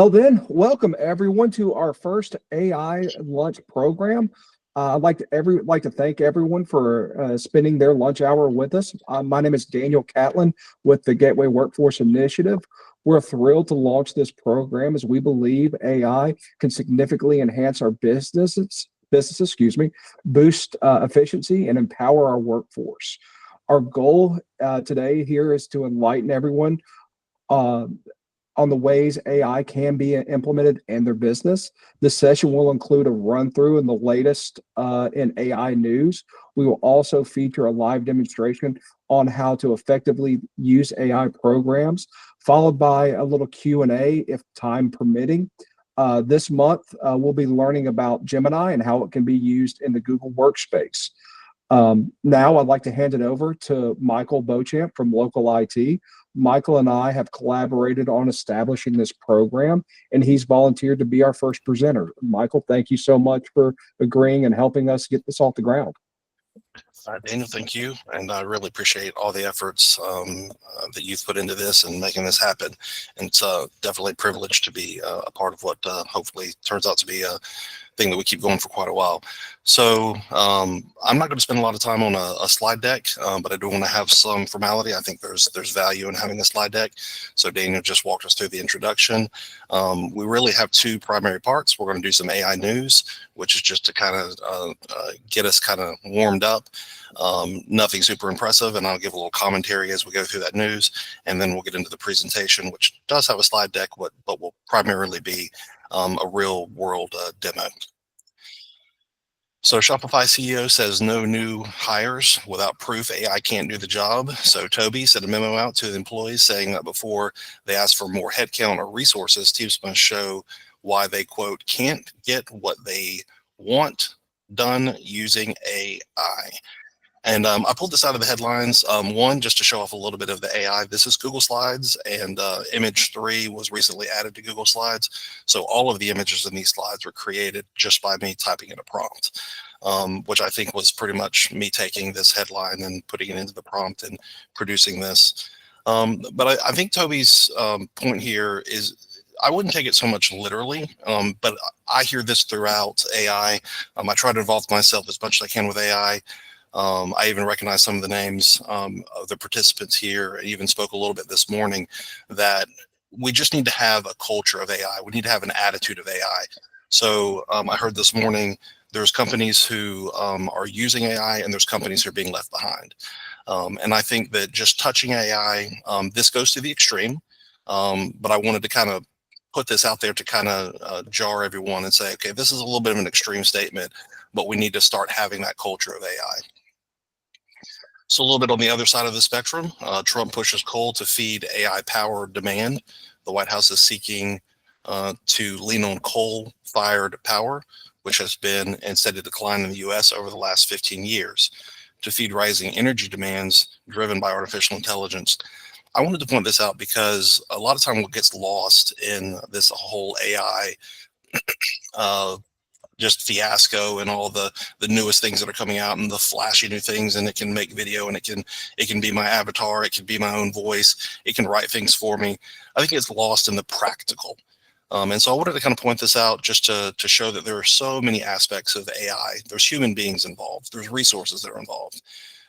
Well, then, welcome everyone to our first AI lunch program. I'd like to thank everyone for spending their lunch hour with us. My name is Daniel Catlin with the Gateway Workforce Initiative. We're thrilled to launch this program as we believe AI can significantly enhance our businesses, boost efficiency, and empower our workforce. Our goal today here is to enlighten everyone uh, on the ways AI can be implemented in their business. This session will include a run through in the latest in AI news. We will also feature a live demonstration on how to effectively use AI programs, followed by a little Q&A if time permitting. This month, we'll be learning about Gemini and how it can be used in the Google Workspace. Now I'd like to hand it over to Michael Beauchamp from Local IT. Michael and I have collaborated on establishing this program, and he's volunteered to be our first presenter. Michael, thank you so much for agreeing and helping us get this off the ground. Daniel, thank you, and I really appreciate all the efforts that you've put into this and making this happen. And it's definitely a privilege to be a part of what hopefully turns out to be a thing that we keep going for quite a while. So I'm not going to spend a lot of time on a slide deck, but I do want to have some formality. I think there's value in having a slide deck. So Daniel just walked us through the introduction. We really have two primary parts. We're going to do some AI news, which is just to kind of get us kind of warmed up. Nothing super impressive, and I'll give a little commentary as we go through that news, and then we'll get into the presentation, which does have a slide deck, but will primarily be a real world demo. So Shopify CEO says no new hires without proof AI can't do the job. So Toby sent a memo out to the employees saying that before they ask for more headcount or resources, teams must show why they, quote, can't get what they want done using AI. And I pulled this out of the headlines. One, just to show off a little bit of the AI. This is Google Slides, and image 3 was recently added to Google Slides. So all of the images in these slides were created just by me typing in a prompt, which I think was pretty much me taking this headline and putting it into the prompt and producing this. But I think Toby's point here is I wouldn't take it so much literally, but I hear this throughout AI. I try to involve myself as much as I can with AI. I even recognize some of the names of the participants here. I even spoke a little bit this morning that we just need to have a culture of AI. We need to have an attitude of AI. So I heard this morning there's companies who are using AI and there's companies who are being left behind. And I think that just touching AI, this goes to the extreme. But I wanted to kind of put this out there to kind of jar everyone and say, okay, this is a little bit of an extreme statement, but we need to start having that culture of AI. So a little bit on the other side of the spectrum, Trump pushes coal to feed AI power demand. The White House is seeking to lean on coal-fired power, which has been and steady to decline in the U.S. over the last 15 years, to feed rising energy demands driven by artificial intelligence. I wanted to point this out because a lot of time what gets lost in this whole AI just fiasco and all the newest things that are coming out and the flashy new things, and it can make video, and it can be my avatar, it can be my own voice, it can write things for me. I think it's lost in the practical. And so I wanted to kind of point this out just to show that there are so many aspects of AI. There's human beings involved, there's resources that are involved.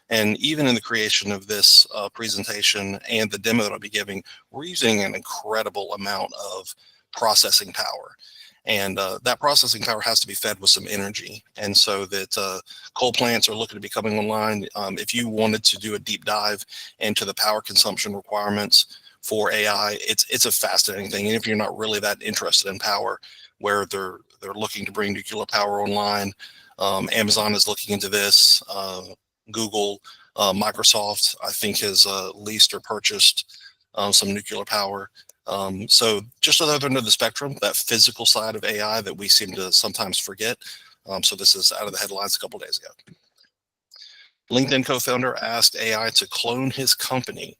And even in the creation of this presentation and the demo that I'll be giving, we're using an incredible amount of processing power. And that processing power has to be fed with some energy. And so that coal plants are looking to be coming online. If you wanted to do a deep dive into the power consumption requirements for AI, it's a fascinating thing. And if you're not really that interested in power, where they're looking to bring nuclear power online, Amazon is looking into this. Google, Microsoft, I think has leased or purchased some nuclear power. So just another end of the spectrum, that physical side of AI that we seem to sometimes forget. So this is out of the headlines a couple of days ago. LinkedIn co-founder asked AI to clone his company.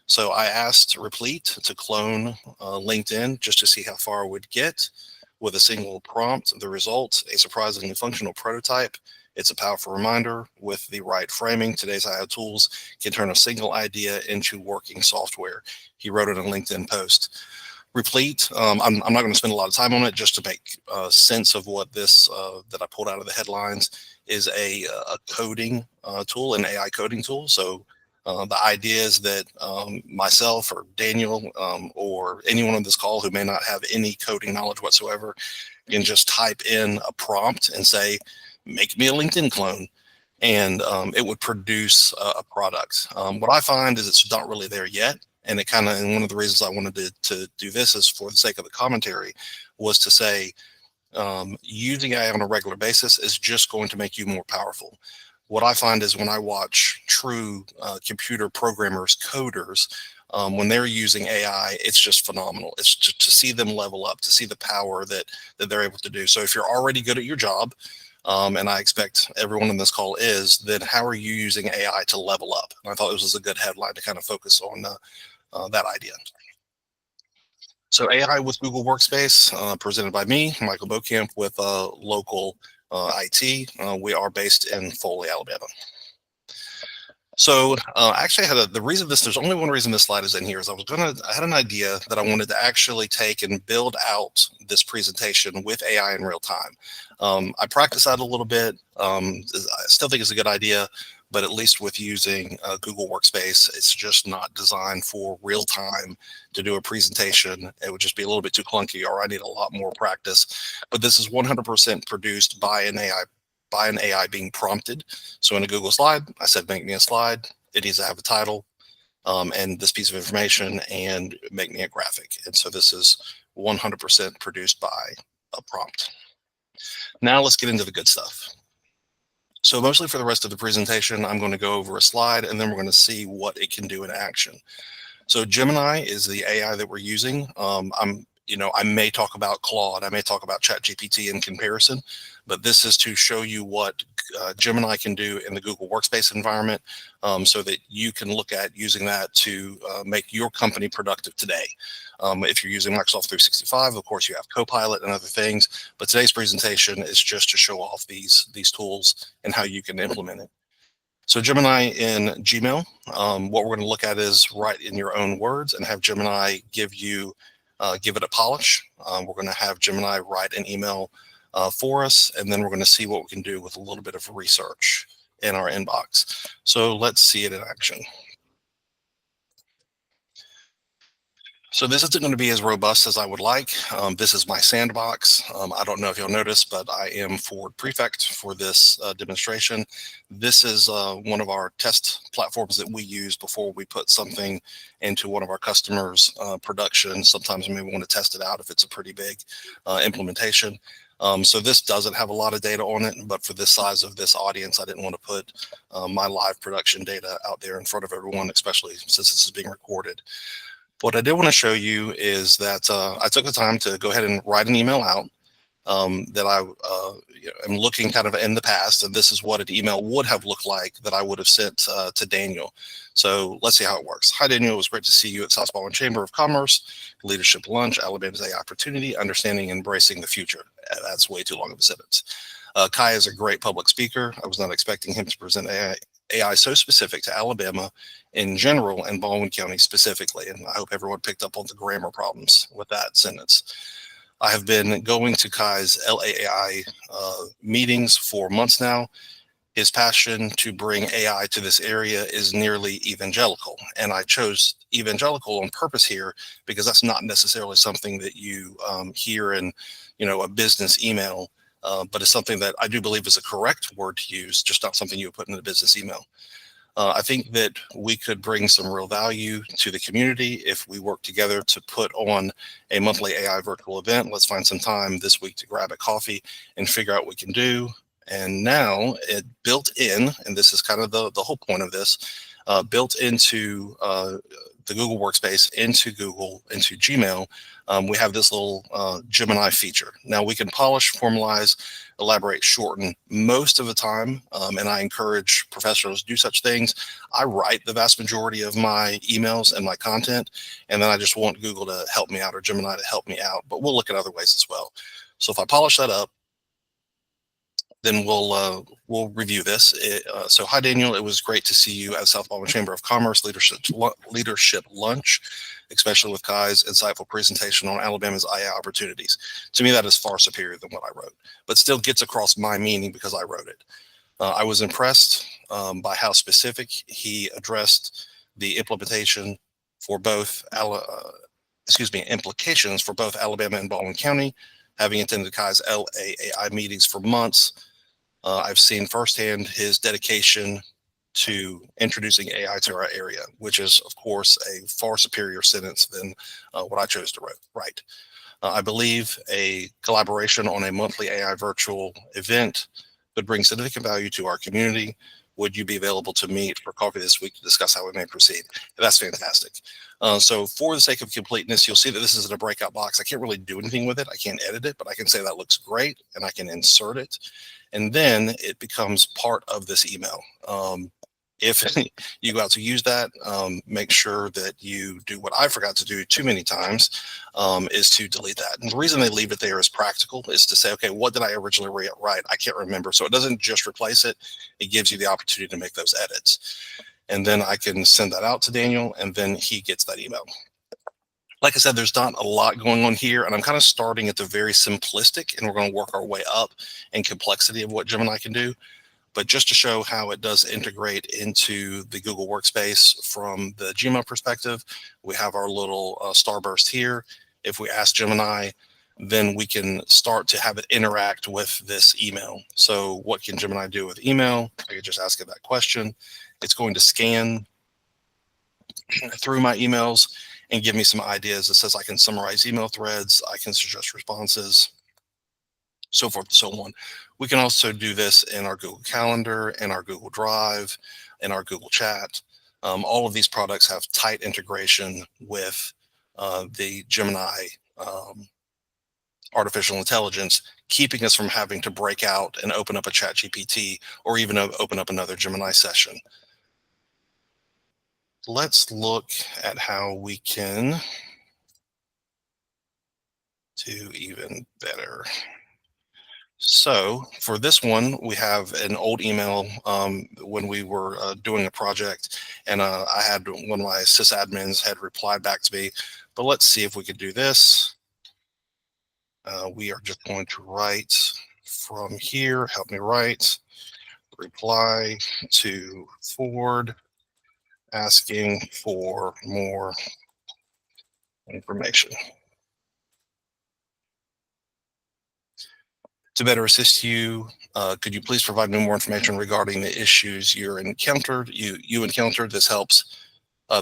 So I asked Replete to clone LinkedIn just to see how far it would get with a single prompt. The result, a surprisingly functional prototype. It's a powerful reminder with the right framing. Today's AI tools can turn a single idea into working software. He wrote it in a LinkedIn post. replete. I'm not going to spend a lot of time on it, just to make sense of what this that I pulled out of the headlines is a coding tool, an AI coding tool. So the idea is that myself or Daniel or anyone on this call who may not have any coding knowledge whatsoever can just type in a prompt and say, make me a LinkedIn clone. And it would produce a product. What I find is it's not really there yet. And and one of the reasons I wanted to do this is for the sake of the commentary, was to say, using AI on a regular basis is just going to make you more powerful. What I find is when I watch true computer programmers, coders, when they're using AI, it's just phenomenal. It's just to see them level up, to see the power that they're able to do. So if you're already good at your job, and I expect everyone in this call is, then how are you using AI to level up? And I thought this was a good headline to kind of focus on that idea. So AI with Google Workspace, presented by me, Michael Bokamp, with local IT. We are based in Foley, Alabama. So actually, there's only one reason this slide is in here is I had an idea that I wanted to actually take and build out this presentation with AI in real time. I practiced that a little bit. I still think it's a good idea, but at least with using Google Workspace, it's just not designed for real time to do a presentation. It would just be a little bit too clunky, or I need a lot more practice. But this is 100% produced by an AI being prompted. So in a Google slide, I said, make me a slide. It needs to have a title and this piece of information, and make me a graphic. And so this is 100% produced by a prompt. Now let's get into the good stuff. So mostly for the rest of the presentation, I'm going to go over a slide, and then we're going to see what it can do in action. So Gemini is the AI that we're using. I may talk about Claude, I may talk about ChatGPT in comparison, but this is to show you what Gemini can do in the Google Workspace environment, so that you can look at using that to make your company productive today. If you're using Microsoft 365, of course, you have Copilot and other things, but today's presentation is just to show off these tools and how you can implement it. So Gemini in Gmail, what we're going to look at is write in your own words and have Gemini give it a polish. We're going to have Gemini write an email for us, and then we're going to see what we can do with a little bit of research in our inbox. So let's see it in action. So this isn't going to be as robust as I would like. This is my sandbox. I don't know if you'll notice, but I am Forward Prefect for this demonstration. This is one of our test platforms that we use before we put something into one of our customers' production. Sometimes we may want to test it out if it's a pretty big implementation. So this doesn't have a lot of data on it, but for this size of this audience, I didn't want to put my live production data out there in front of everyone, especially since this is being recorded. What I did want to show you is that I took the time to go ahead and write an email out that I am looking kind of in the past, and this is what an email would have looked like that I would have sent to Daniel. So let's see how it works. Hi, Daniel. It was great to see you at South Baldwin Chamber of Commerce, Leadership Lunch, Alabama's AI Opportunity, Understanding and Embracing the Future. That's way too long of a sentence. Kai is a great public speaker. I was not expecting him to present AI so specific to Alabama in general and Baldwin County specifically. And I hope everyone picked up on the grammar problems with that sentence. I have been going to Kai's LAAI meetings for months now. His passion to bring AI to this area is nearly evangelical. And I chose evangelical on purpose here because that's not necessarily something that you hear in a business email. But it's something that I do believe is a correct word to use, just not something you would put in a business email. I think that we could bring some real value to the community if we work together to put on a monthly AI virtual event. Let's find some time this week to grab a coffee and figure out what we can do. And now it built in, and this is kind of the whole point of this, built into the Google Workspace, into Gmail, we have this little Gemini feature. Now we can polish, formalize, elaborate, shorten most of the time, and I encourage professionals to do such things. I write the vast majority of my emails and my content, and then I just want Google to help me out or Gemini to help me out, but we'll look at other ways as well. So if I polish that up, then we'll review this. So hi, Daniel. It was great to see you at South Alabama Chamber of Commerce leadership lunch, especially with Kai's insightful presentation on Alabama's IA opportunities. To me, that is far superior than what I wrote, but still gets across my meaning because I wrote it. I was impressed by how specific he addressed the implementation for both, implications for both Alabama and Baldwin County. Having attended Kai's LAAI meetings for months, I've seen firsthand his dedication to introducing AI to our area, which is, of course, a far superior sentence than what I chose to write. I believe a collaboration on a monthly AI virtual event would bring significant value to our community. Would you be available to meet for coffee this week to discuss how we may proceed? That's fantastic. So for the sake of completeness, you'll see that this is in a breakout box. I can't really do anything with it. I can't edit it, but I can say that looks great and I can insert it. And then it becomes part of this email. If you go out to use that, make sure that you do what I forgot to do too many times, is to delete that. And the reason they leave it there is practical, is to say, okay, what did I originally write? I can't remember. So it doesn't just replace it. It gives you the opportunity to make those edits. And then I can send that out to Daniel, and then he gets that email. Like I said, there's not a lot going on here, and I'm kind of starting at the very simplistic, and we're going to work our way up in complexity of what Gemini can do. But just to show how it does integrate into the Google Workspace from the Gmail perspective, we have our little starburst here. If we ask Gemini, then we can start to have it interact with this email. So what can Gemini do with email? I could just ask it that question. It's going to scan through my emails and give me some ideas. It says I can summarize email threads, I can suggest responses, so forth and so on. We can also do this in our Google Calendar, in our Google Drive, in our Google Chat. All of these products have tight integration with the Gemini artificial intelligence, keeping us from having to break out and open up a ChatGPT or even open up another Gemini session. Let's look at how we can do even better. So for this one, we have an old email when we were doing a project, and I had one of my sysadmins had replied back to me, but let's see if we could do this. We are just going to write from here, help me write, reply to Ford, asking for more information. To better assist you, could you please provide me more information regarding the issues you encountered? This helps.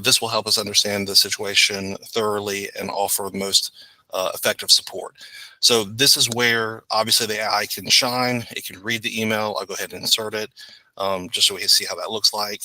This will help us understand the situation thoroughly and offer the most effective support. So this is where obviously the AI can shine. It can read the email. I'll go ahead and insert it just so we can see how that looks like.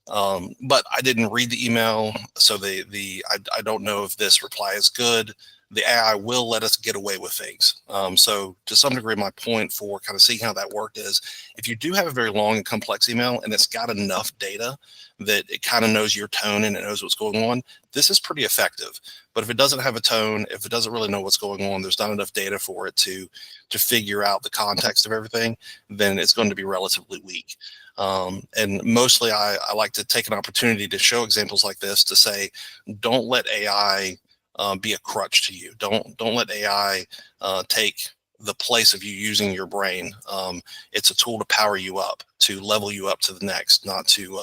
But I didn't read the email, so I don't know if this reply is good. The AI will let us get away with things. So to some degree, my point for kind of seeing how that worked is if you do have a very long and complex email and it's got enough data that it kind of knows your tone and it knows what's going on, this is pretty effective. But if it doesn't have a tone, if it doesn't really know what's going on, there's not enough data for it to figure out the context of everything, then it's going to be relatively weak. And mostly I like to take an opportunity to show examples like this to say, don't let AI be a crutch to you. Don't let AI take the place of you using your brain. It's a tool to power you up, to level you up to the next, not to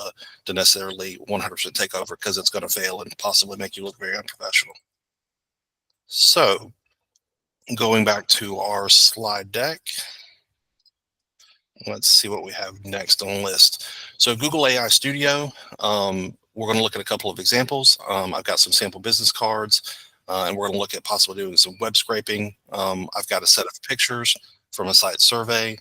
necessarily 100% take over, because it's going to fail and possibly make you look very unprofessional. So going back to our slide deck, let's see what we have next on the list. So Google AI Studio, we're going to look at a couple of examples. I've got some sample business cards, and we're going to look at possibly doing some web scraping. I've got a set of pictures from a site survey,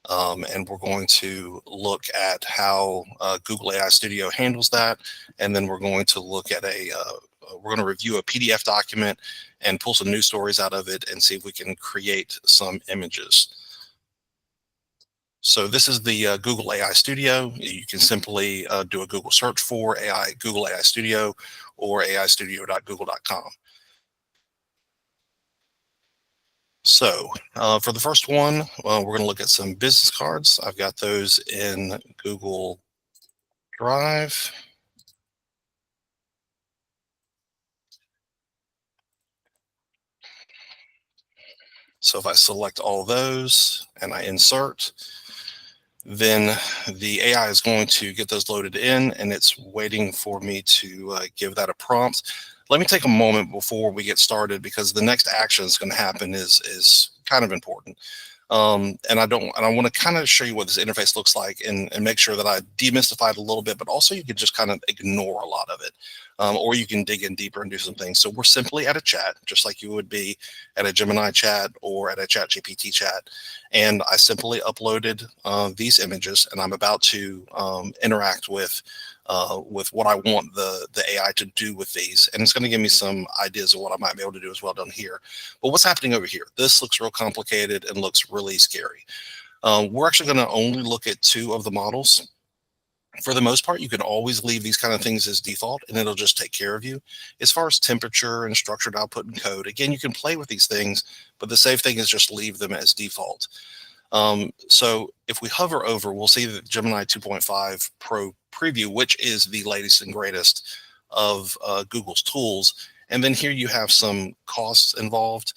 and we're going to look at how Google AI Studio handles that. And then we're going to look at we're going to review a PDF document and pull some news stories out of it and see if we can create some images. So this is the Google AI Studio. You can simply do a Google search for Google AI Studio or aistudio.google.com. So for the first one, we're going to look at some business cards. I've got those in Google Drive. So if I select all those and I insert, then the AI is going to get those loaded in, and it's waiting for me to give that a prompt. Let me take a moment before we get started, because the next action is going to happen is kind of important. And I want to kind of show you what this interface looks like, and make sure that I demystify it a little bit, but also you can just kind of ignore a lot of it. Or you can dig in deeper and do some things. So we're simply at a chat, just like you would be at a Gemini chat or at a ChatGPT chat. And I simply uploaded these images, and I'm about to interact with what I want the AI to do with these. And it's going to give me some ideas of what I might be able to do as well down here. But what's happening over here? This looks real complicated and looks really scary. We're actually going to only look at 2 of the models. For the most part, you can always leave these kind of things as default, and it'll just take care of you. As far as temperature and structured output and code, again, you can play with these things, but the safe thing is just leave them as default. So if we hover over, we'll see the Gemini 2.5 Pro preview, which is the latest and greatest of Google's tools. And then here you have some costs involved.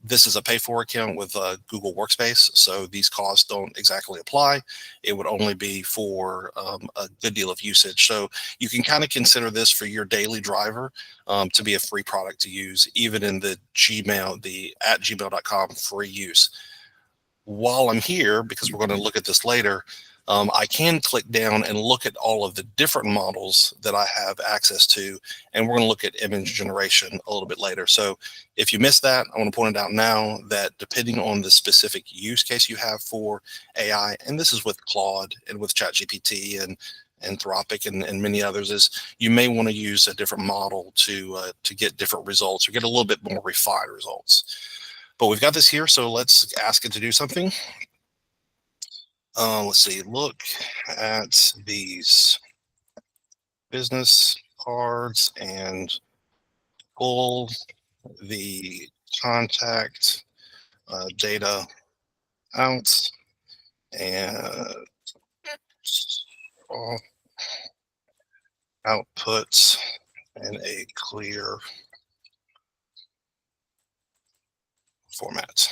This is a pay-for account with Google Workspace, so these costs don't exactly apply. It would only be for a good deal of usage. So you can kind of consider this for your daily driver to be a free product to use, even in the Gmail, the @gmail.com free use. While I'm here, because we're going to look at this later, I can click down and look at all of the different models that I have access to, and we're going to look at image generation a little bit later. So if you missed that, I want to point it out now that depending on the specific use case you have for AI, and this is with Claude and with ChatGPT and Anthropic and many others, is you may want to use a different model to get different results or get a little bit more refined results. But we've got this here, so let's ask it to do something. Let's see, look at these business cards and pull the contact data out and output in a clear format.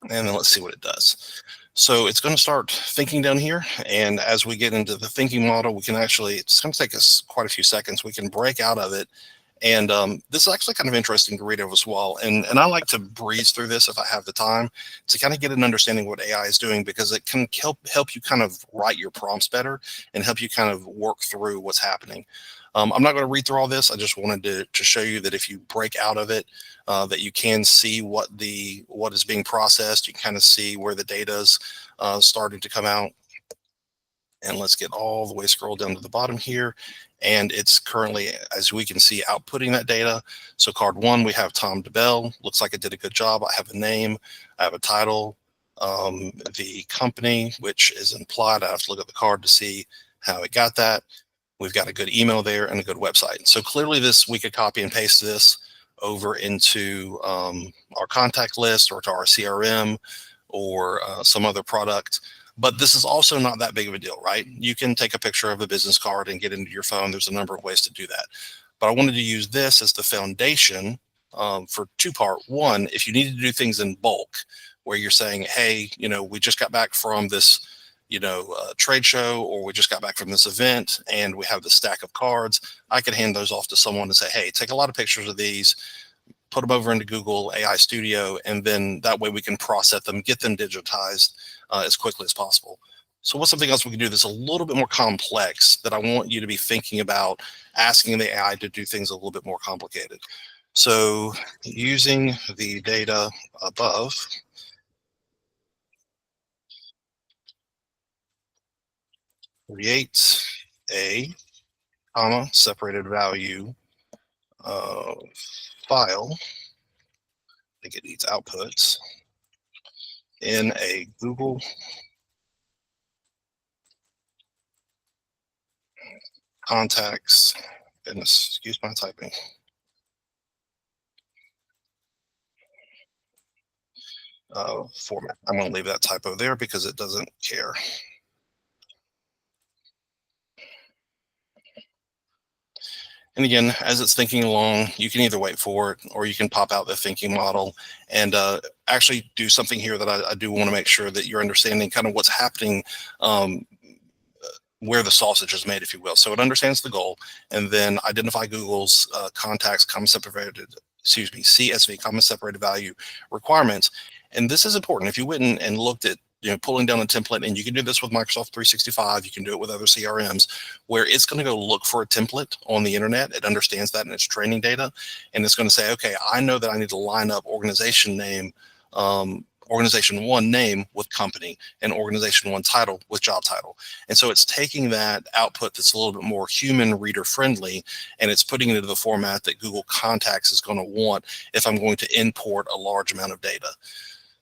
And then let's see what it does. So it's going to start thinking down here. And as we get into the thinking model, we can actually, it's going to take us quite a few seconds. We can break out of it. And this is actually kind of interesting to read over as well. And I like to breeze through this if I have the time to kind of get an understanding of what AI is doing, because it can help you kind of write your prompts better and help you kind of work through what's happening. I'm not going to read through all this. I just wanted to show you that if you break out of it, that you can see what is being processed. You can kind of see where the data is starting to come out. And let's get all the way scroll down to the bottom here. And it's currently, as we can see, outputting that data. So card 1, we have Tom DeBell. Looks like it did a good job. I have a name, I have a title, the company, which is implied. I have to look at the card to see how it got that. We've got a good email there and a good website. So clearly we could copy and paste this over into our contact list or to our CRM or some other product. But this is also not that big of a deal, right? You can take a picture of a business card and get into your phone. There's a number of ways to do that. But I wanted to use this as the foundation for 2-part. One, if you need to do things in bulk, where you're saying, hey, we just got back from this trade show, or we just got back from this event and we have the stack of cards, I could hand those off to someone and say, hey, take a lot of pictures of these, put them over into Google AI Studio, and then that way we can process them, get them digitized as quickly as possible. So what's something else we can do that's a little bit more complex that I want you to be thinking about asking the AI to do things a little bit more complicated? So using the data above, create a comma separated value file. I think it needs outputs in a Google contacts, and excuse my typing, format. I'm going to leave that typo there because it doesn't care. And again, as it's thinking along, you can either wait for it or you can pop out the thinking model and actually do something here that I do want to make sure that you're understanding kind of what's happening, where the sausage is made, if you will. So it understands the goal and then identify Google's contacts, comma separated, CSV, comma separated value requirements. And this is important. If you went and looked at pulling down a template, and you can do this with Microsoft 365, you can do it with other CRMs, where it's going to go look for a template on the internet. It understands that in its training data, and it's going to say, okay, I know that I need to line up organization name, organization one name with company, and organization one title with job title. And so it's taking that output that's a little bit more human reader friendly, and it's putting it into the format that Google Contacts is going to want if I'm going to import a large amount of data.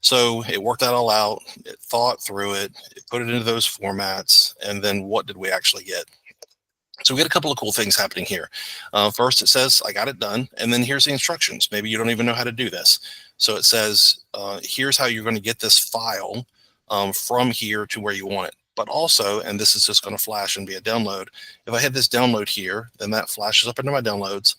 So it worked that all out, it thought through it, it put it into those formats, and then what did we actually get? So we get a couple of cool things happening here. First, it says, I got it done, and then here's the instructions. Maybe you don't even know how to do this. So it says, here's how you're going to get this file from here to where you want it. But also, and this is just going to flash and be a download, if I hit this download here, then that flashes up into my downloads.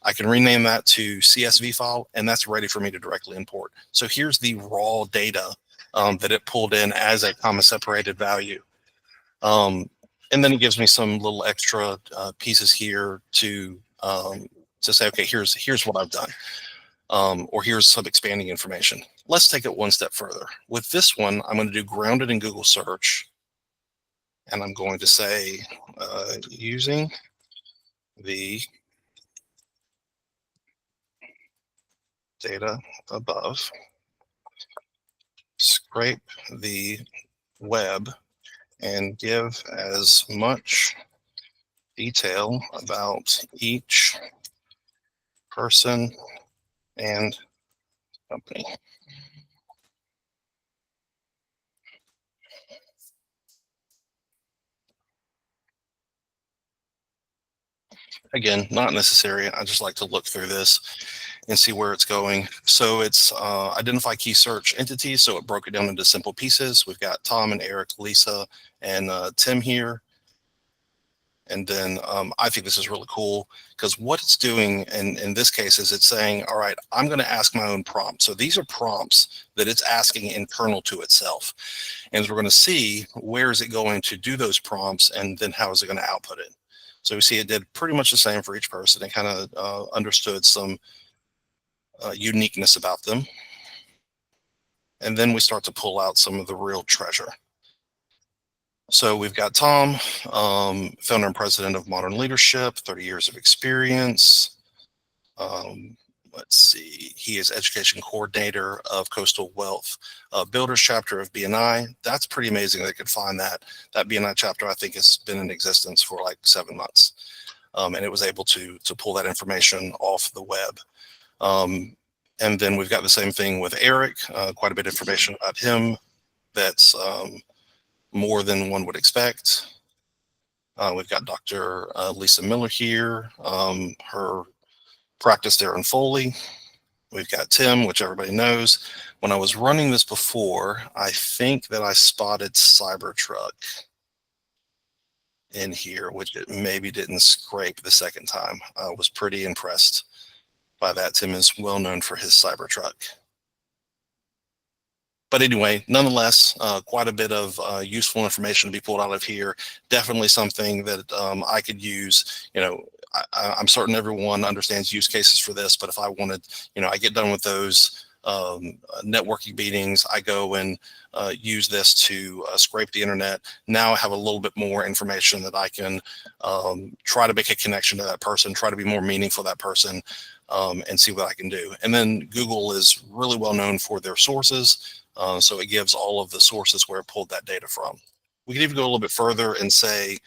I can rename that to CSV file, and that's ready for me to directly import. So here's the raw data that it pulled in as a comma separated value. And then it gives me some little extra pieces here to say, okay, here's what I've done, or here's some expanding information. Let's take it one step further. With this one, I'm going to do grounded in Google search, and I'm going to say using the data above, scrape the web and give as much detail about each person and company. Again, not necessary. I just like to look through this and see where it's going. So it's identify key search entities. So it broke it down into simple pieces. We've got Tom and Eric, Lisa, and Tim here. And then I think this is really cool because what it's doing in this case is it's saying, all right, I'm going to ask my own prompt. So these are prompts that it's asking internal to itself. And we're going to see where is it going to do those prompts and then how is it going to output it. So we see it did pretty much the same for each person. It kind of understood some uniqueness about them. And then we start to pull out some of the real treasure. So we've got Tom, founder and president of Modern Leadership, 30 years of experience. Let's see, he is education coordinator of Coastal Wealth Builders chapter of BNI. That's pretty amazing they could find that. That BNI chapter, I think, has been in existence for like 7 months. And it was able to pull that information off the web. And then we've got the same thing with Eric, quite a bit of information about him that's more than one would expect. We've got Dr. Lisa Miller here, her practice there in Foley. We've got Tim, which everybody knows. When I was running this before, I think that I spotted Cybertruck in here, which it maybe didn't scrape the second time. I was pretty impressed by that. Tim is well known for his Cybertruck. But anyway, nonetheless, quite a bit of useful information to be pulled out of here. Definitely something that I could use. I'm certain everyone understands use cases for this, but if I wanted, I get done with those networking meetings, I go and use this to scrape the internet. Now I have a little bit more information that I can try to make a connection to that person, try to be more meaningful to that person, and see what I can do. And then Google is really well known for their sources. So it gives all of the sources where it pulled that data from. We can even go a little bit further and say,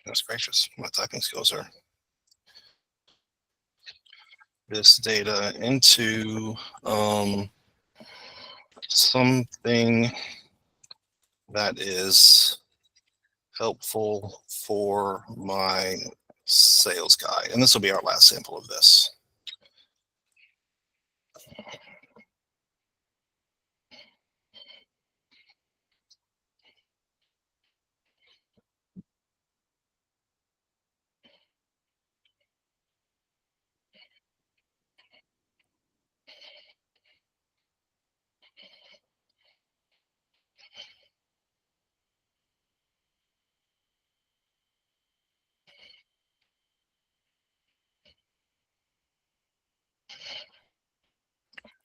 goodness gracious, my typing skills are. This data into something that is helpful for my sales guy. And this will be our last sample of this.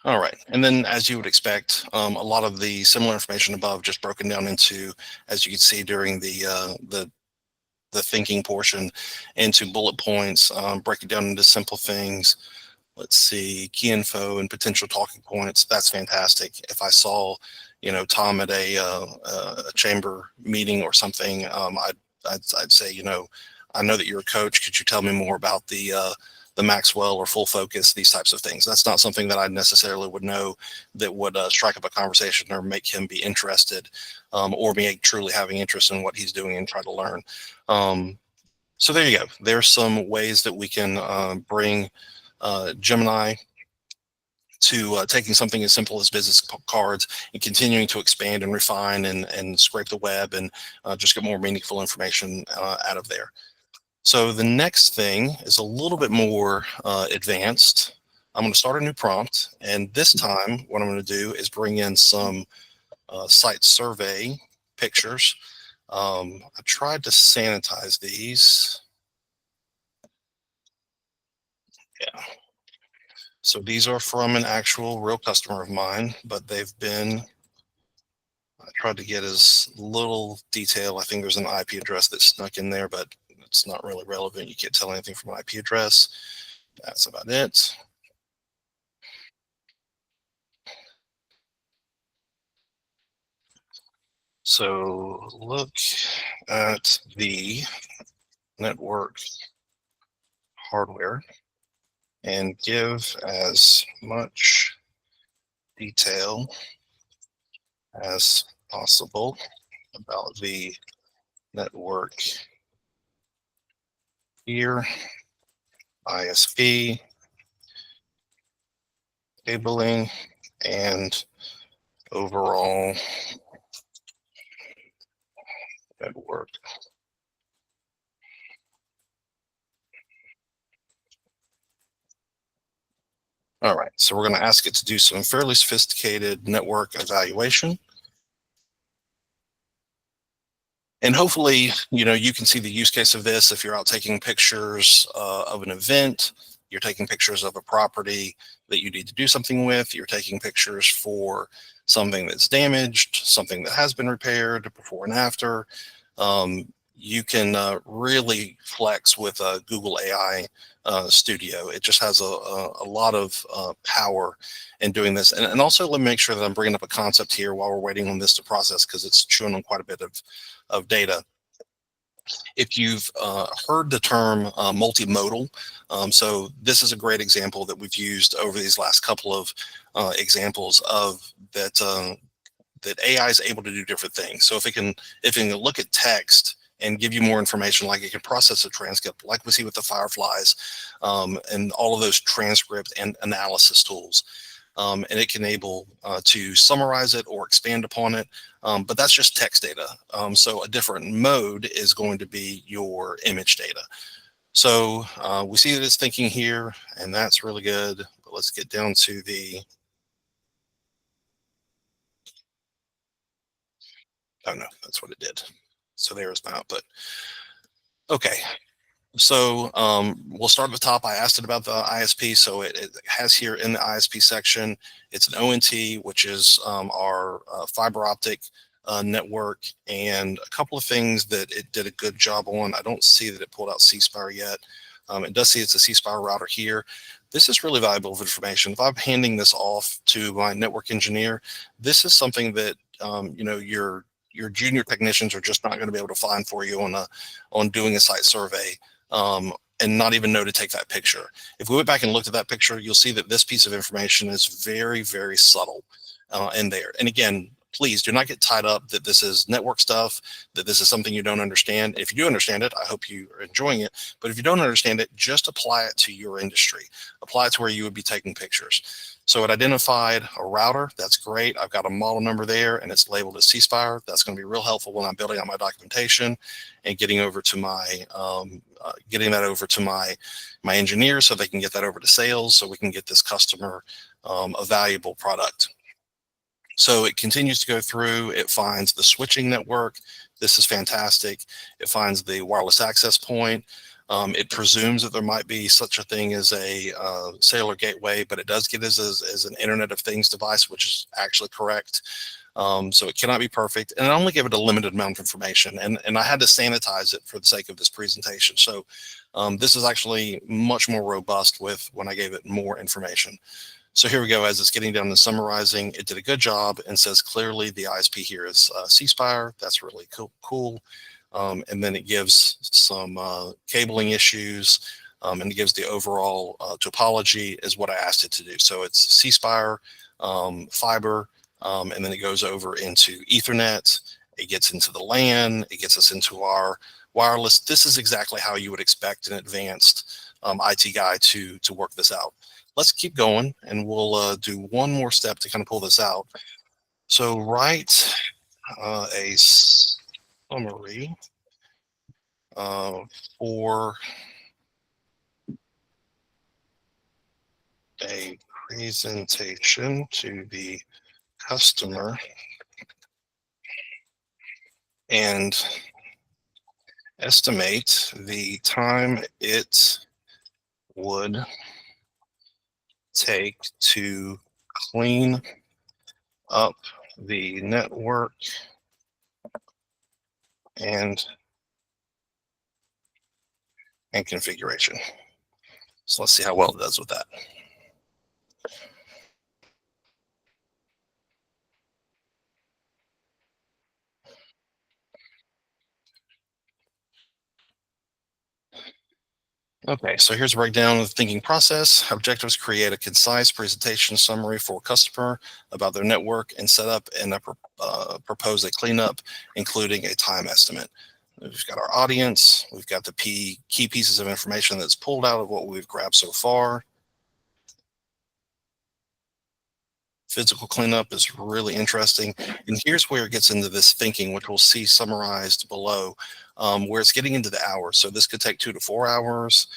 All right. And then as you would expect, a lot of the similar information above just broken down into, as you can see during the thinking portion, into bullet points, break it down into simple things. Let's see, key info and potential talking points. That's fantastic. If I saw, Tom at a chamber meeting or something, I'd say, I know that you're a coach. Could you tell me more about the Maxwell or full focus, these types of things? That's not something that I necessarily would know that would strike up a conversation or make him be interested, or me truly having interest in what he's doing and try to learn. So there you go. There's some ways that we can bring Gemini to taking something as simple as business cards and continuing to expand and refine and scrape the web and just get more meaningful information out of there. So the next thing is a little bit more advanced. I'm going to start a new prompt, and this time what I'm going to do is bring in some site survey pictures. I tried to sanitize these. Yeah. So these are from an actual real customer of mine, but I tried to get as little detail. I think there's an IP address that's snuck in there, but it's not really relevant. You can't tell anything from an IP address. That's about it. So look at the network hardware and give as much detail as possible about the network here, ISP, cabling, and overall network. All right, so we're going to ask it to do some fairly sophisticated network evaluation. And hopefully, you can see the use case of this if you're out taking pictures of an event, you're taking pictures of a property that you need to do something with, you're taking pictures for something that's damaged, something that has been repaired before and after. You can really flex with Google AI Studio. It just has a lot of power in doing this. And also, let me make sure that I'm bringing up a concept here while we're waiting on this to process, because it's chewing on quite a bit of data. If you've heard the term multimodal, so this is a great example that we've used over these last couple of examples of that AI is able to do different things. So if it can look at text and give you more information, like it can process a transcript, like we see with the Fireflies, and all of those transcript and analysis tools. And it can enable to summarize it or expand upon it, but that's just text data. So a different mode is going to be your image data. So we see that it's thinking here, and that's really good. But let's get down to the, oh no, that's what it did. So there's my output. Okay, so we'll start at the top. I asked it about the ISP, so it has here in the ISP section, it's an ONT, which is our fiber optic network, and a couple of things that it did a good job on. I don't see that it pulled out C-Spire yet. It does see it's a C-Spire router here. This is really valuable information. If I'm handing this off to my network engineer, this is something that your junior technicians are just not going to be able to find for you on doing a site survey, and not even know to take that picture. If we went back and looked at that picture, you'll see that this piece of information is very, very subtle in there. And again, please do not get tied up that this is network stuff, that this is something you don't understand. If you do understand it, I hope you are enjoying it. But if you don't understand it, just apply it to your industry. Apply it to where you would be taking pictures. So it identified a router. That's great. I've got a model number there and it's labeled as C Spire. That's going to be real helpful when I'm building out my documentation and getting over to my getting that over to my engineers so they can get that over to sales so we can get this customer a valuable product. So it continues to go through. It finds the switching network. This is fantastic. It finds the wireless access point. It presumes that there might be such a thing as a cellular gateway, but it does get as an Internet of Things device, which is actually correct. So it cannot be perfect. And I only gave it a limited amount of information. And I had to sanitize it for the sake of this presentation. So this is actually much more robust with when I gave it more information. So here we go. As it's getting down to summarizing, it did a good job and says clearly the ISP here is C Spire. That's really cool. And then it gives some cabling issues, and it gives the overall topology is what I asked it to do. So it's C Spire, fiber, and then it goes over into Ethernet. It gets into the LAN. It gets us into our wireless. This is exactly how you would expect an advanced IT guy to work this out. Let's keep going, and we'll do one more step to kind of pull this out. So write a summary for a presentation to the customer and estimate the time it would take to clean up the network and configuration. So let's see how well it does with that. Okay, so here's a breakdown of the thinking process. Objectives: create a concise presentation summary for customer about their network and setup, and propose a cleanup, including a time estimate. We've got our audience. We've got the key pieces of information that's pulled out of what we've grabbed so far. Physical cleanup is really interesting. And here's where it gets into this thinking, which we'll see summarized below, where it's getting into the hours. So this could take 2 to 4 hours.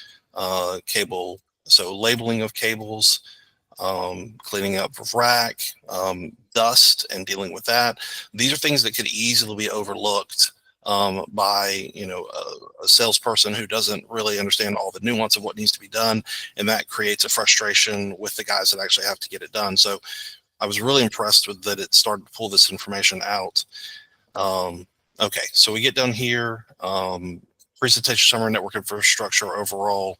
Cable, so labeling of cables, cleaning up of rack, dust and dealing with that. These are things that could easily be overlooked by a salesperson who doesn't really understand all the nuance of what needs to be done, and that creates a frustration with the guys that actually have to get it done. So I was really impressed with that it started to pull this information out. Okay, so we get down here, presentation summary, network infrastructure, overall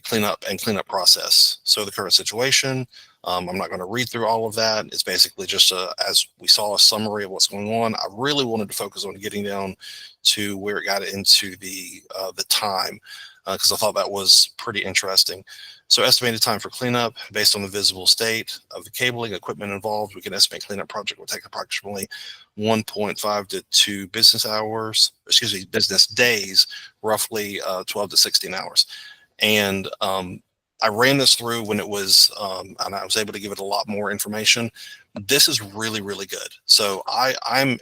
cleanup process. So the current situation, I'm not going to read through all of that. It's basically just as we saw, a summary of what's going on. I really wanted to focus on getting down to where it got into the time, because I thought that was pretty interesting. So estimated time for cleanup based on the visible state of the cabling equipment involved. We can estimate cleanup project will take approximately 1.5 to 2 business hours, business days, roughly 12 to 16 hours. And I ran this through when it was, and I was able to give it a lot more information. This is really, really good. So I'm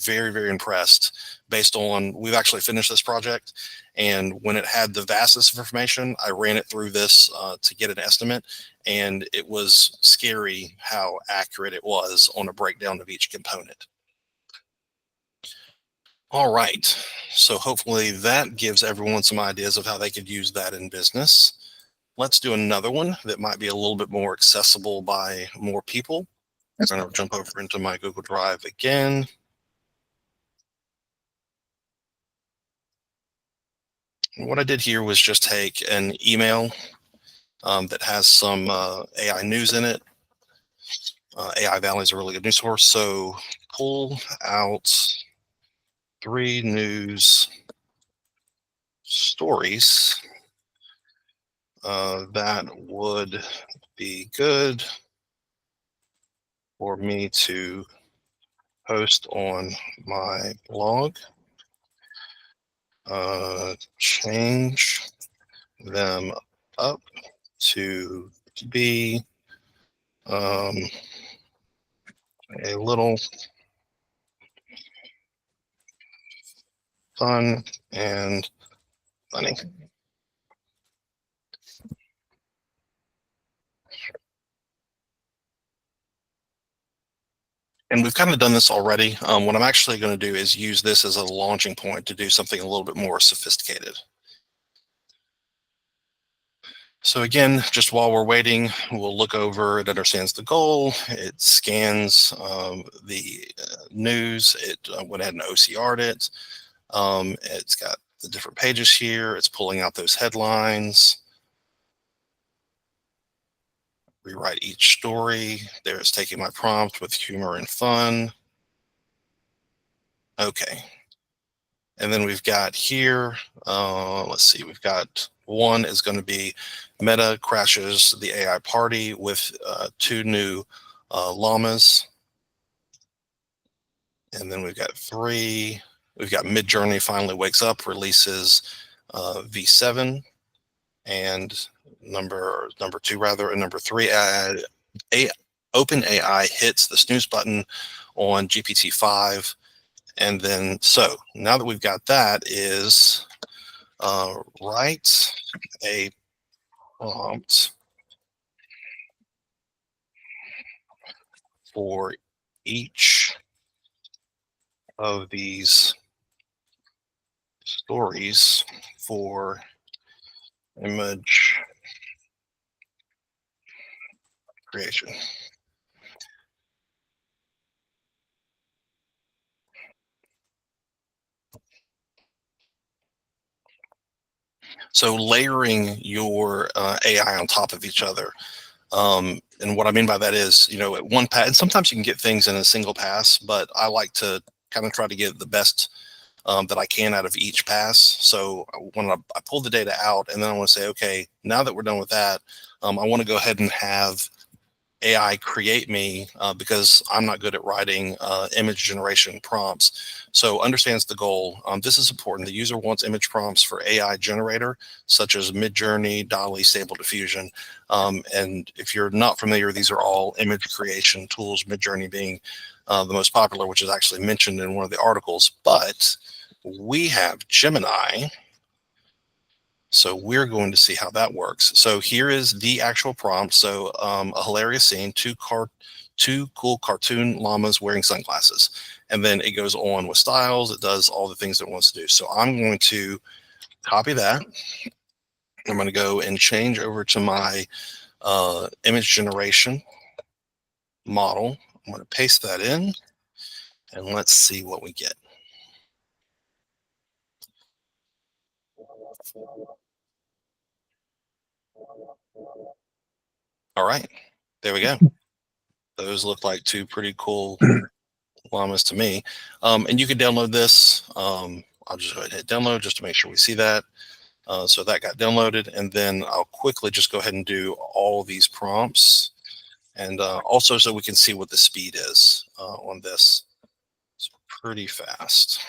very, very impressed based on, we've actually finished this project. And when it had the vastness of information, I ran it through this to get an estimate. And it was scary how accurate it was on a breakdown of each component. All right. So hopefully that gives everyone some ideas of how they could use that in business. Let's do another one that might be a little bit more accessible by more people. I'm going to jump over into my Google Drive again. What I did here was just take an email that has some AI news in it. AI Valley is a really good news source. So pull out 3 news stories that would be good for me to post on my blog. Change them up to be a little fun and funny. And we've kind of done this already. What I'm actually going to do is use this as a launching point to do something a little bit more sophisticated. So again, just while we're waiting, we'll look over, it understands the goal, it scans the news, it went ahead and OCR'd it. It's got the different pages here, it's pulling out those headlines. Rewrite each story. There's taking my prompt with humor and fun. Okay. And then we've got here, let's see, we've got one is going to be Meta crashes the AI party with 2 new llamas. And then we've got 3, we've got Midjourney finally wakes up, releases V7, and number 2 rather, and number 3, OpenAI hits the snooze button on GPT-5. And then, so now that we've got that, is write a prompt for each of these stories for image creation. So layering your AI on top of each other. And what I mean by that is, you know, at one pass, and sometimes you can get things in a single pass, but I like to kind of try to get the best that I can out of each pass. So when I pull the data out, and then I want to say, okay, now that we're done with that, I want to go ahead and have AI create me because I'm not good at writing image generation prompts. So understands the goal. This is important. The user wants image prompts for AI generator, such as Midjourney, DALL-E, Stable Diffusion. And if you're not familiar, these are all image creation tools, Midjourney being the most popular, which is actually mentioned in one of the articles. But we have Gemini. So we're going to see how that works. So here is the actual prompt. So a hilarious scene, two cool cartoon llamas wearing sunglasses. And then it goes on with styles. It does all the things that it wants to do. So I'm going to copy that. I'm going to go and change over to my image generation model. I'm going to paste that in, and let's see what we get. All right, there we go. Those look like 2 pretty cool llamas to me. And you can download this. I'll just go ahead and hit download just to make sure we see that. So that got downloaded, and then I'll quickly just go ahead and do all these prompts, and also so we can see what the speed is on this. It's pretty fast.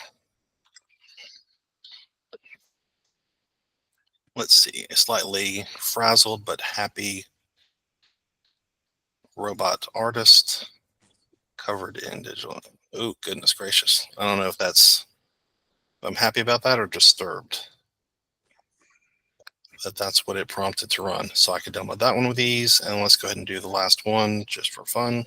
Let's see, slightly frazzled but happy robot artist covered in digital. Oh, goodness gracious. I don't know if I'm happy about that or disturbed. But that's what it prompted to run. So I could download that one with ease, and let's go ahead and do the last one just for fun.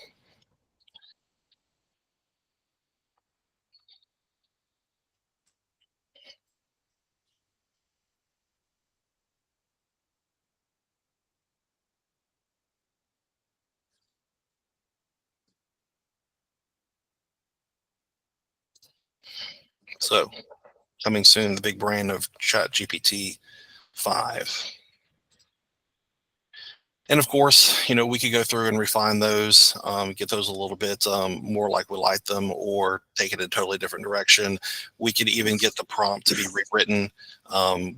So coming soon, the big brain of ChatGPT 5. And of course, we could go through and refine those, get those a little bit more like we like them, or take it in a totally different direction. We could even get the prompt to be rewritten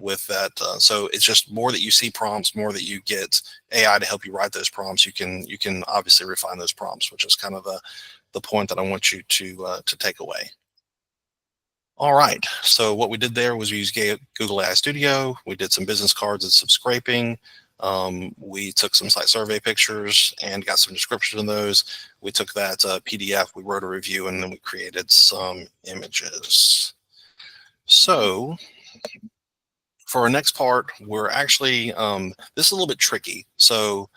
with that. So it's just more that you see prompts, more that you get AI to help you write those prompts. You can obviously refine those prompts, which is kind of the point that I want you to take away. All right. So what we did there was we used Google AI Studio. We did some business cards and some scraping. We took some site survey pictures and got some description of those. We took that PDF, we wrote a review, and then we created some images. So for our next part, we're actually, this is a little bit tricky. So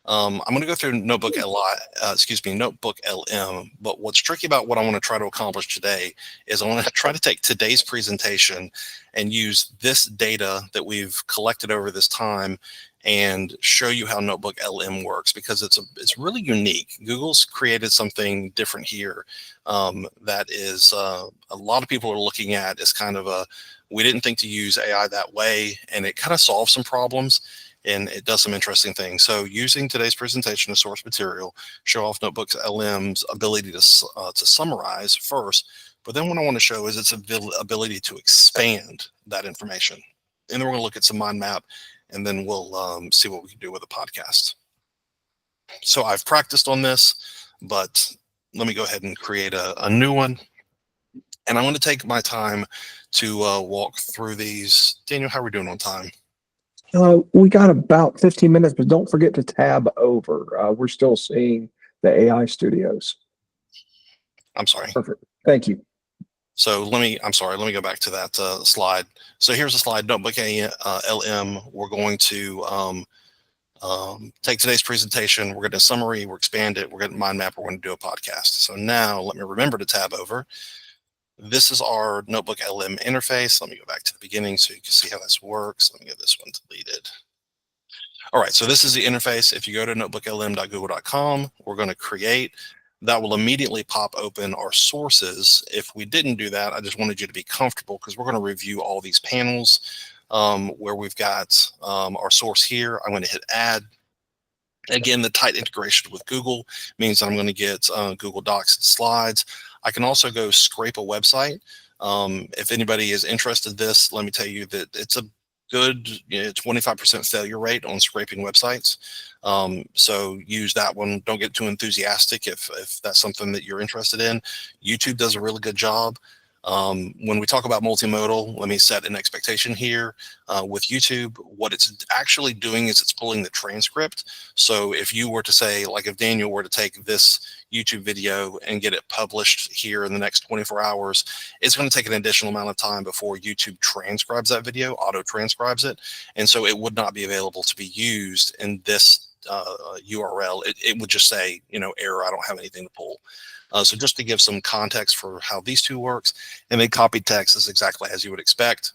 I'm going to go through Notebook Notebook LM. But what's tricky about what I want to try to accomplish today is I want to try to take today's presentation and use this data that we've collected over this time and show you how Notebook LM works, because it's really unique. Google's created something different here that is a lot of people are looking at as kind of we didn't think to use AI that way, and it kind of solves some problems. And it does some interesting things. So using today's presentation as source material, show off Notebooks LM's ability to summarize first, but then what I want to show is its ability to expand that information. And then we're going to look at some mind map, and then we'll see what we can do with a podcast. So I've practiced on this, but let me go ahead and create a new one. And I'm going to take my time to walk through these. Daniel, how are we doing on time? We got about 15 minutes, but don't forget to tab over. We're still seeing the AI studios. I'm sorry. Perfect. Thank you. So let me go back to that slide. So here's a slide, Notebook LM. We're going to take today's presentation. We're going to summary, we're expand it, we're going to mind map, we're going to do a podcast. So now let me remember to tab over. This is our Notebook LM interface. Let me go back to the beginning so you can see how this works. Let me get this one deleted. All right, so this is the interface. If you go to notebooklm.google.com, we're going to create. That will immediately pop open our sources. If we didn't do that, I just wanted you to be comfortable, because we're going to review all these panels where we've got our source here. I'm going to hit add. Again, the tight integration with Google means that I'm going to get Google Docs and slides. I can also go scrape a website. If anybody is interested in this, let me tell you that it's a good 25% failure rate on scraping websites. So use that one. Don't get too enthusiastic if that's something that you're interested in. YouTube does a really good job. When we talk about multimodal, let me set an expectation here with YouTube. What it's actually doing is it's pulling the transcript. So if you were to say, like if Daniel were to take this YouTube video and get it published here in the next 24 hours, it's going to take an additional amount of time before YouTube transcribes that video, auto transcribes it. And so it would not be available to be used in this URL. It would just say, error, I don't have anything to pull. So just to give some context for how these two works, and then copied text is exactly as you would expect.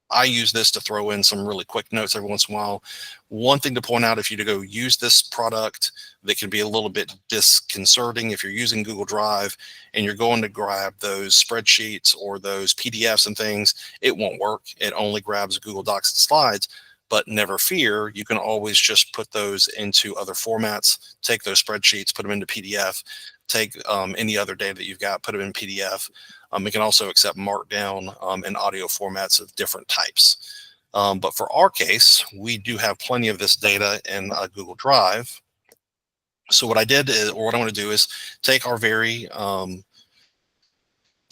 I use this to throw in some really quick notes every once in a while. One thing to point out, if you to go use this product, that can be a little bit disconcerting if you're using Google Drive and you're going to grab those spreadsheets or those PDFs and things, it won't work. It only grabs Google Docs and slides. But never fear, you can always just put those into other formats, take those spreadsheets, put them into PDF, take any other data that you've got, put them in PDF. It can also accept Markdown and audio formats of different types. But for our case, we do have plenty of this data in Google Drive. So what I did is, or what I want to do is take our very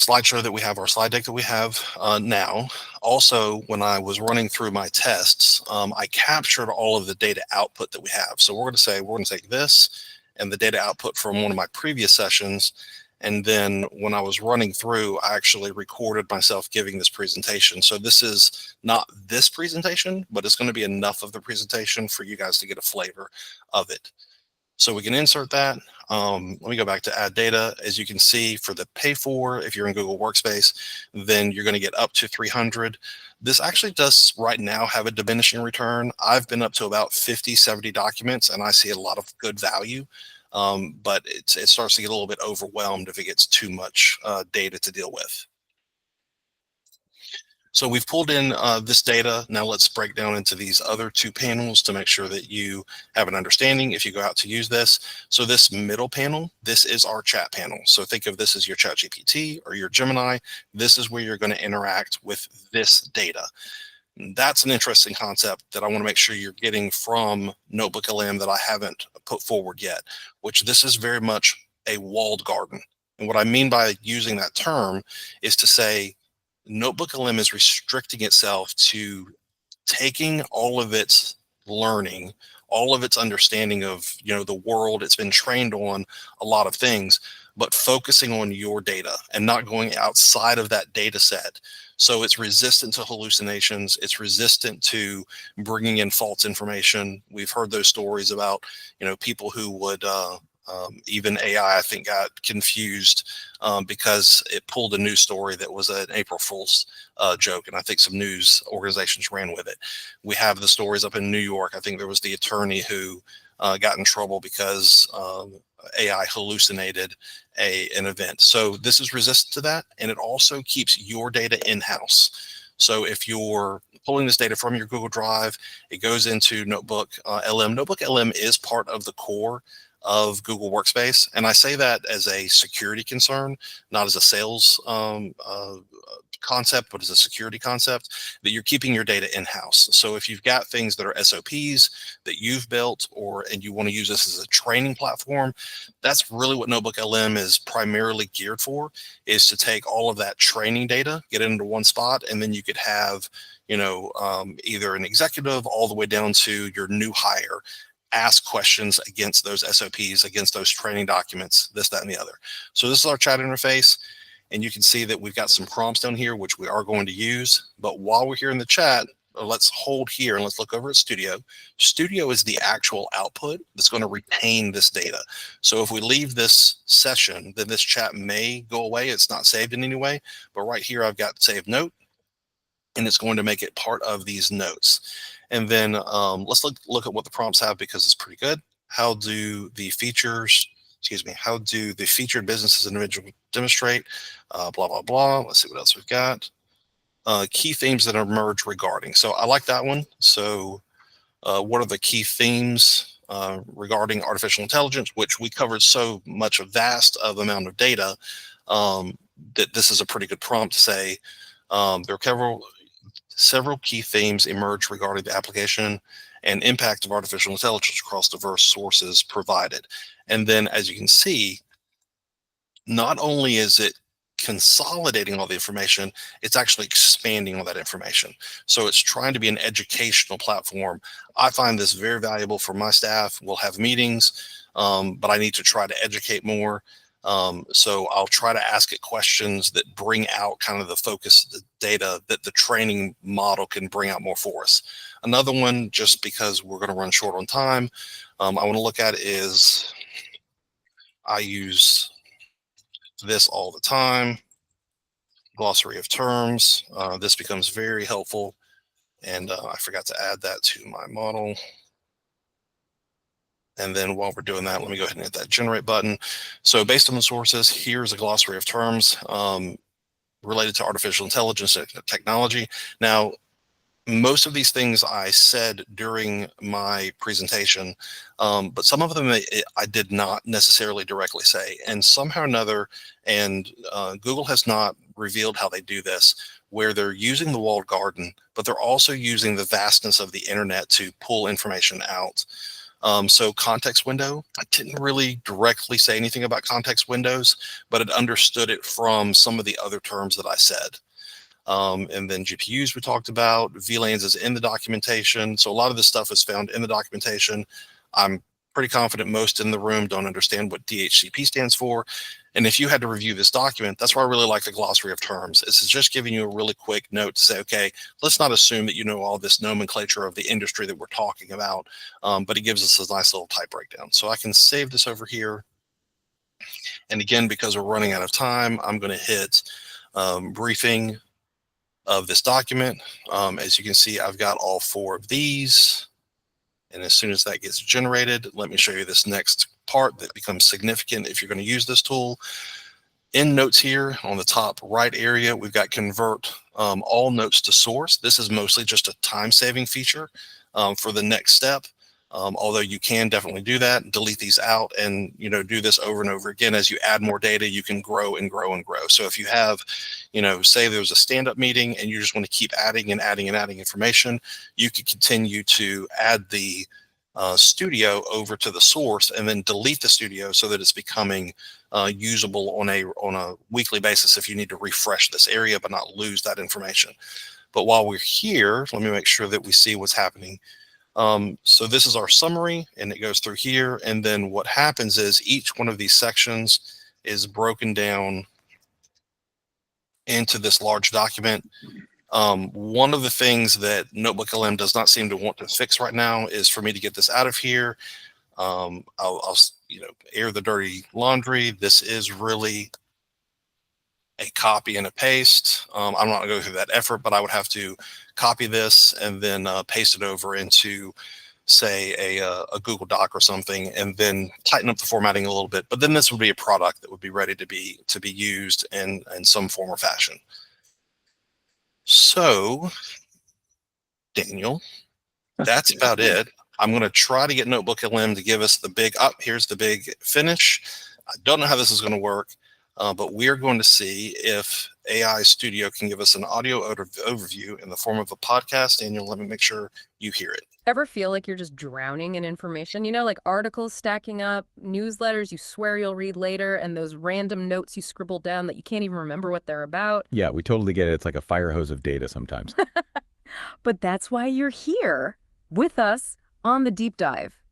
slideshow that we have, our slide deck that we have now. Also, when I was running through my tests, I captured all of the data output that we have. So we're going to take this and the data output from one of my previous sessions. And then when I was running through, I actually recorded myself giving this presentation. So this is not this presentation, but it's going to be enough of the presentation for you guys to get a flavor of it. So we can insert that. Let me go back to add data. As you can see, for the pay for, if you're in Google Workspace, then you're going to get up to 300. This actually does right now have a diminishing return. I've been up to about 50, 70 documents, and I see a lot of good value. But it starts to get a little bit overwhelmed if it gets too much data to deal with. So we've pulled in this data. Now let's break down into these other two panels to make sure that you have an understanding if you go out to use this. So this middle panel, this is our chat panel. So think of this as your ChatGPT or your Gemini. This is where you're going to interact with this data. That's an interesting concept that I want to make sure you're getting from NotebookLM that I haven't put forward yet, which this is very much a walled garden. And what I mean by using that term is to say NotebookLM is restricting itself to taking all of its learning, all of its understanding of, the world. It's been trained on a lot of things, but focusing on your data and not going outside of that data set. So it's resistant to hallucinations. It's resistant to bringing in false information. We've heard those stories about, people who would, even AI, I think, got confused because it pulled a news story that was an April Fool's joke, and I think some news organizations ran with it. We have the stories up in New York. I think there was the attorney who got in trouble because AI hallucinated an event. So this is resistant to that, and it also keeps your data in-house. So if you're pulling this data from your Google Drive, it goes into Notebook LM. Notebook LM is part of the core of Google Workspace. And I say that as a security concern, not as a sales concept, but as a security concept, that you're keeping your data in-house. So if you've got things that are SOPs that you've built, and you want to use this as a training platform, that's really what Notebook LM is primarily geared for, is to take all of that training data, get it into one spot, and then you could have, either an executive all the way down to your new hire ask questions against those SOPs, against those training documents, this, that, and the other. So this is our chat interface. And you can see that we've got some prompts down here, which we are going to use. But while we're here in the chat, let's hold here and let's look over at Studio. Studio is the actual output that's going to retain this data. So if we leave this session, then this chat may go away. It's not saved in any way. But right here, I've got Save Note, and it's going to make it part of these notes. And then let's look at what the prompts have, because it's pretty good. How do the featured businesses individual demonstrate? Blah, blah, blah. Let's see what else we've got. Key themes that emerge regarding. So I like that one. So what are the key themes regarding artificial intelligence, which we covered so much, a vast amount of data, that this is a pretty good prompt to say there are several key themes emerge regarding the application and impact of artificial intelligence across diverse sources provided. And then, as you can see, not only is it consolidating all the information, it's actually expanding all that information. So it's trying to be an educational platform. I find this very valuable for my staff. We'll have meetings, but I need to try to educate more. So I'll try to ask it questions that bring out kind of the focus, the data that the training model can bring out more for us. Another one, just because we're going to run short on time, I want to look at is, I use this all the time, glossary of terms. This becomes very helpful. And I forgot to add that to my model. And then while we're doing that, let me go ahead and hit that generate button. So based on the sources, here's a glossary of terms related to artificial intelligence and technology. Now, most of these things I said during my presentation, but some of them I did not necessarily directly say. And somehow or another, and Google has not revealed how they do this, where they're using the walled garden, but they're also using the vastness of the internet to pull information out. So context window, I didn't really directly say anything about context windows, but it understood it from some of the other terms that I said. And then GPUs we talked about, VLANs is in the documentation. So a lot of this stuff is found in the documentation. I'm pretty confident most in the room don't understand what DHCP stands for. And if you had to review this document, that's why I really like the glossary of terms. This is just giving you a really quick note to say, okay, let's not assume that you know all this nomenclature of the industry that we're talking about, but it gives us a nice little type breakdown. So I can save this over here. And again, because we're running out of time, I'm going to hit briefing of this document. As you can see, I've got all 4 of these. And as soon as that gets generated, let me show you this next part that becomes significant if you're going to use this tool. In notes here on the top right area, we've got convert all notes to source. This is mostly just a time-saving feature for the next step. Although you can definitely do that, delete these out, and do this over and over again. As you add more data, you can grow and grow and grow. So if you have, say there's a stand-up meeting and you just want to keep adding and adding and adding information, you could continue to add the studio over to the source and then delete the studio so that it's becoming usable on a weekly basis if you need to refresh this area but not lose that information. But while we're here, let me make sure that we see what's happening. So this is our summary, and it goes through here. And then what happens is each one of these sections is broken down into this large document. One of the things that NotebookLM does not seem to want to fix right now is for me to get this out of here. I'll air the dirty laundry. This is really a copy and a paste. I'm not gonna go through that effort, but I would have to copy this and then paste it over into, say, a Google Doc or something, and then tighten up the formatting a little bit. But then this would be a product that would be ready to be used in some form or fashion. So, Daniel, that's about it. I'm going to try to get NotebookLM to give us the big up. Here's the big finish. I don't know how this is going to work, but we're going to see if AI Studio can give us an audio overview in the form of a podcast. Daniel, let me make sure you hear it. Ever feel like you're just drowning in information? Like articles stacking up, newsletters you swear you'll read later, and those random notes you scribble down that you can't even remember what they're about? Yeah, we totally get it. It's like a fire hose of data sometimes. But that's why you're here with us on the deep dive.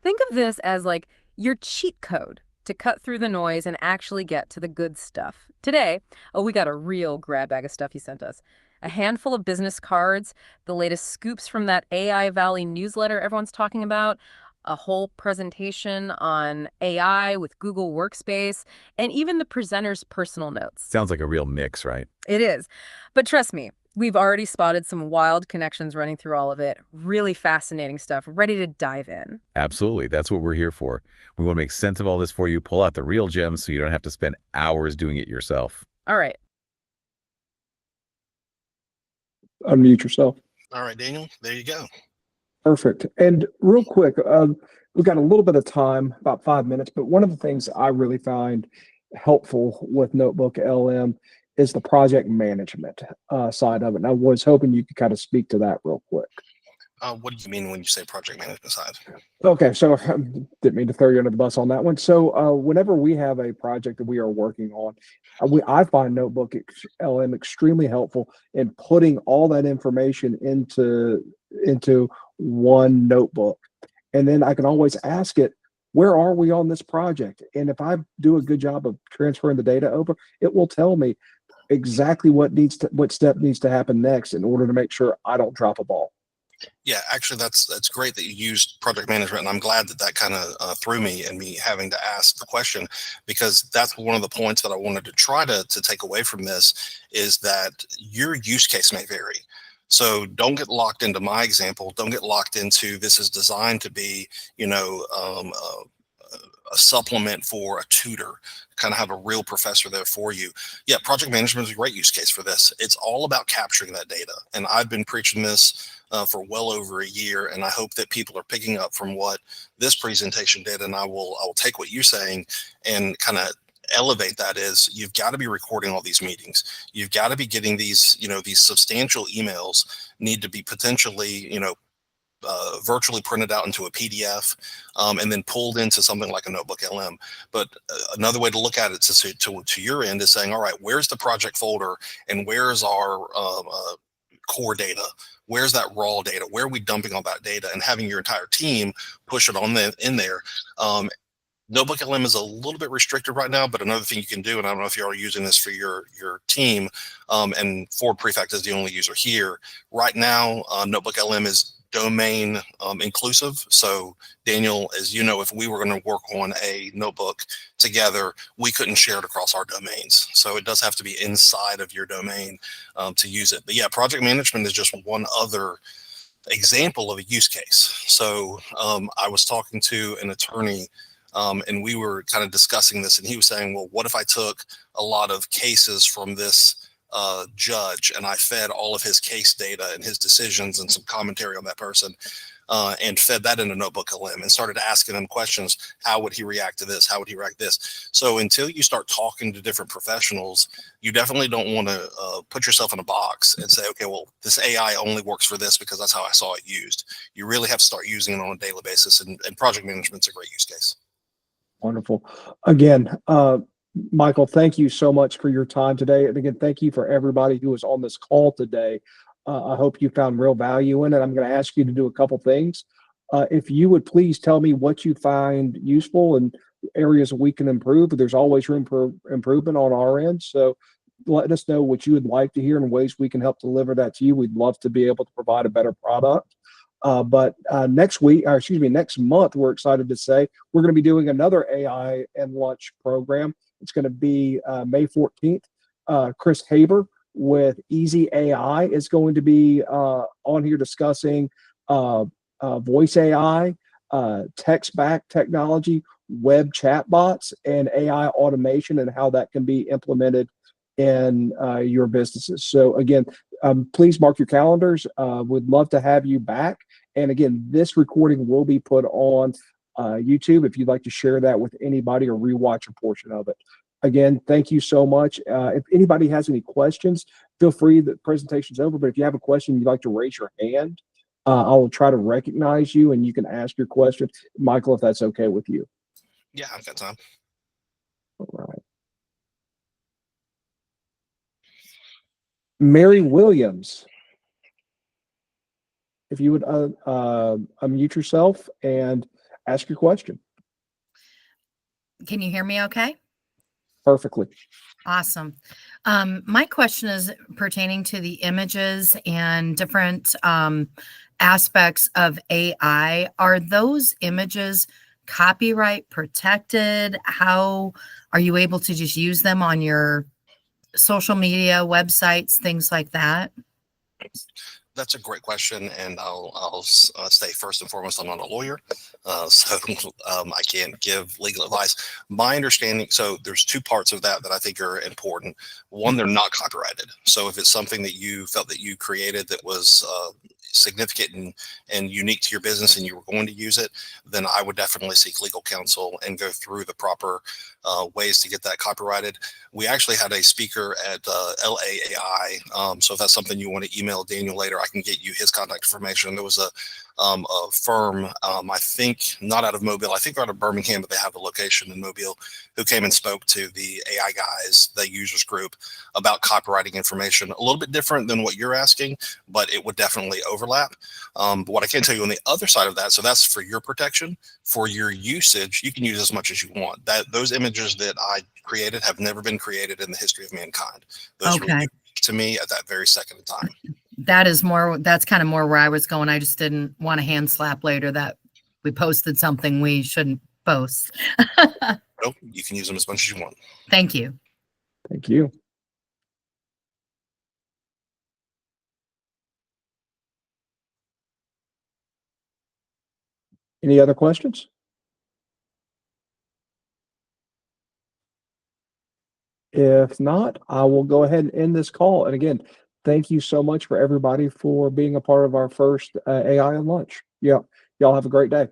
Think of this as like your cheat code to cut through the noise and actually get to the good stuff. Today, we got a real grab bag of stuff you sent us. A handful of business cards, the latest scoops from that AI Valley newsletter everyone's talking about, a whole presentation on AI with Google Workspace, and even the presenter's personal notes. Sounds like a real mix, right? It is. But trust me, we've already spotted some wild connections running through all of it. Really fascinating stuff, ready to dive in. Absolutely. That's what we're here for. We want to make sense of all this for you, pull out the real gems so you don't have to spend hours doing it yourself. All right. Unmute yourself. All right, Daniel, there you go. Perfect. And real quick, we've got a little bit of time, about 5 minutes, but one of the things I really find helpful with NotebookLM is the project management side of it. And I was hoping you could kind of speak to that real quick. What do you mean when you say project management side? Okay, so didn't mean to throw you under the bus on that one. So whenever we have a project that we are working on, I find NotebookLM extremely helpful in putting all that information into one notebook, and then I can always ask it, where are we on this project? And if I do a good job of transferring the data over, it will tell me exactly what step needs to happen next in order to make sure I don't drop a ball. Yeah, actually, that's great that you used project management, and I'm glad that kind of threw me and me having to ask the question, because that's one of the points that I wanted to try to take away from this, is that your use case may vary. So don't get locked into my example. Don't get locked into this is designed to be, a supplement for a tutor, kind of have a real professor there for you. Yeah, project management is a great use case for this. It's all about capturing that data. And I've been preaching this for well over a year, and I hope that people are picking up from what this presentation did. And I will take what you're saying and kind of elevate that. Is you've got to be recording all these meetings. You've got to be getting these, these substantial emails need to be potentially, virtually printed out into a PDF and then pulled into something like a NotebookLM. But another way to look at it to your end is saying, all right, where's the project folder and where's our core data? Where's that raw data? Where are we dumping all that data? And having your entire team push it in there. NotebookLM is a little bit restricted right now, but another thing you can do, and I don't know if you're using this for your team, and Ford Prefect is the only user here right now. NotebookLM is domain inclusive. So Daniel, as you know, if we were going to work on a notebook together, we couldn't share it across our domains. So it does have to be inside of your domain to use it. But yeah, project management is just one other example of a use case. So I was talking to an attorney and we were kind of discussing this, and he was saying, well, what if I took a lot of cases from this judge and I fed all of his case data and his decisions and some commentary on that person, and fed that in a notebook LM and started asking him questions. How would he react to this? How would he react this? So until you start talking to different professionals, you definitely don't want to put yourself in a box and say, okay, well, this AI only works for this because that's how I saw it used. You really have to start using it on a daily basis, and project management's a great use case. Wonderful. Again, Michael, thank you so much for your time today. And again, thank you for everybody who was on this call today. I hope you found real value in it. I'm going to ask you to do a couple things. If you would please tell me what you find useful and areas we can improve. There's always room for improvement on our end. So let us know what you would like to hear and ways we can help deliver that to you. We'd love to be able to provide a better product. But next month, we're excited to say we're going to be doing another AI and Lunch program. It's going to be May 14th. Chris Haber with Easy AI is going to be on here discussing voice AI, text back technology, web chatbots, and AI automation, and how that can be implemented in your businesses. So again, please mark your calendars. We'd love to have you back. And again, this recording will be put on YouTube if you'd like to share that with anybody or rewatch a portion of it. Again, thank you so much. If anybody has any questions, feel free. The presentation's over, but if you have a question, you'd like to raise your hand, I will try to recognize you and you can ask your question. Michael, if that's okay with you. Yeah, I've got time. All right. Mary Williams, if you would unmute yourself and ask your question. Can you hear me okay? Perfectly. Awesome. My question is pertaining to the images and different aspects of AI. Are those images copyright protected? How are you able to just use them on your social media, websites, things like that? That's a great question, and I'll say first and foremost, I'm not a lawyer, so I can't give legal advice. My understanding, so there's two parts of that I think are important. One, they're not copyrighted. So if it's something that you felt that you created that was significant and unique to your business and you were going to use it, then I would definitely seek legal counsel and go through the proper ways to get that copyrighted. We actually had a speaker at LAAI, so if that's something you want to email Daniel later, I can get you his contact information. There was a firm, I think not out of Mobile, I think they're out of Birmingham, but they have a location in Mobile, who came and spoke to the AI guys, the users group, about copywriting information. A little bit different than what you're asking, but it would definitely overlap. But what I can tell you on the other side of that, so that's for your protection. For your usage, you can use as much as you want. Those images that I created have never been created in the history of mankind. Those were unique to me at that very second in time. That's kind of more where I was going. I just didn't want to hand slap later that we posted something we shouldn't post. Nope, you can use them as much as you want. Thank you. Thank you. Any other questions? If not, I will go ahead and end this call. And again, thank you so much for everybody for being a part of our first AI and Lunch. Yeah, y'all have a great day.